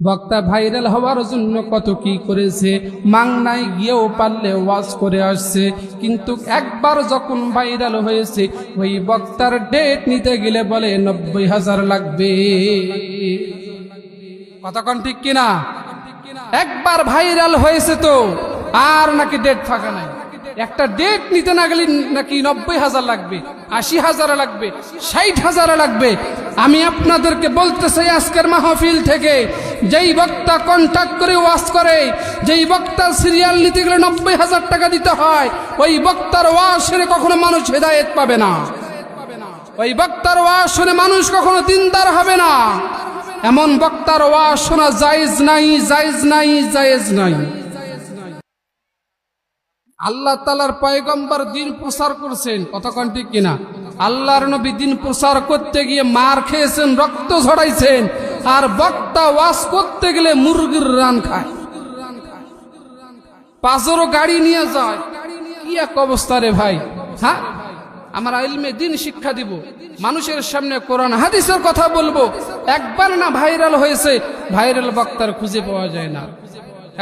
বক্তা ভাইরাল হওয়ার জন্য কত কি করেছে, মাংনায় গিয়েও পারলে ওয়াজ করে আসছে, কিন্তু একবার যখন ভাইরাল হয়েছে ওই বক্তার ডেট নিতে গেলে বলে 90,000 লাগবে। কতক্ষণ ঠিক কিনা? একবার ভাইরাল হয়েছে তো আর নাকি ডেট ফাঁকা নাই। একটা ডেট নিতে না গেলে নাকি 90,000 লাগবে, 80,000 লাগবে, 60,000 লাগবে। আমি আপনাদেরকে বলতে চাই আজকের মাহফিল থেকে, যেই বক্তা কন্ট্যাক্ট করে ওয়াজ করে, যেই বক্তা সিরিয়াল নিতে গেলে 90,000 টাকা দিতে হয়, ওই বক্তার ওয়াজ শুনে কখনো মানুষ হেদায়েত পাবে না। ওই বক্তার ওয়াজ শুনে মানুষ কখনো দিনদার হবে না। এমন বক্তার ওয়াজ শোনা জায়েজ নাই, জায়েজ নাই, জায়েজ নাই। আল্লাহ তাআলার পয়গম্বর দিন প্রচার করছেন, কতক্ষণ ঠিক কিনা? আল্লাহর নবী দিন প্রচার করতে গিয়ে মার খেয়েছেন, রক্ত ঝরাইছেন, আর বক্তা ওয়াজ করতে গেলে মুরগির রান খায়, পাঁচেরও গাড়ি নিয়ে যায়। কি এক অবস্থা রে ভাই! হ্যাঁ, আমরা ইলমে দিন শিক্ষা দিব, মানুষের সামনে কোরআন হাদিসের কথা বলবো। একবার না ভাইরাল হয়েছে, ভাইরাল বক্তার খুঁজে পাওয়া যায় না।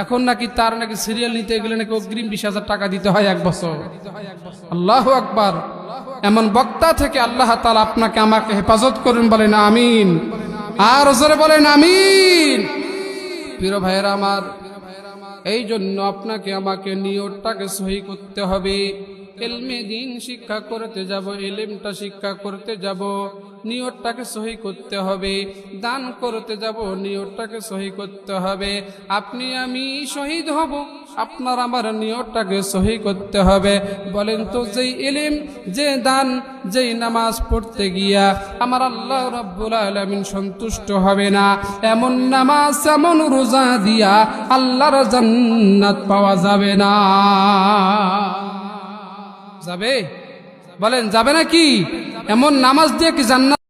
এখন নাকি তার নাকি সিরিয়াল নিতে গেলে নাকি অগ্রিম 20,000 টাকা দিতে হয় 1 বছর। আল্লাহু আকবার! এমন বক্তা থেকে আল্লাহ তাআলা আপনাকে আমাকে হেফাজত করুন, বলেন আমিন। আর জোরে বলেন আমিন। প্রিয় ভাইয়েরা আমার, এই জন্য আপনাকে আমাকে নিয়তটাকে সহি করতে হবে। ইলমে দিন শিক্ষা করতে যাব, ইলমটা শিক্ষা করতে যাব, নিয়তটাকে সহি করতে হবে। দান করতে যাব, নিয়তটাকে সহি করতে হবে। আপনি আমি শহীদ হব, আপনার আমার নিয়তটাকে সহি করতে হবে। বলেন তো, যেই ইলম, যে দান, যেই নামাজ পড়তে গিয়া আমার আল্লাহ রাব্বুল আলামিন সন্তুষ্ট হবে না, এমন নামাজ, এমন রোজা দিয়া আল্লাহর জান্নাত পাওয়া যাবে না। যাবে? বলেন যাবে নাকি? এমন নামাজ দিয়ে কি জান্নাত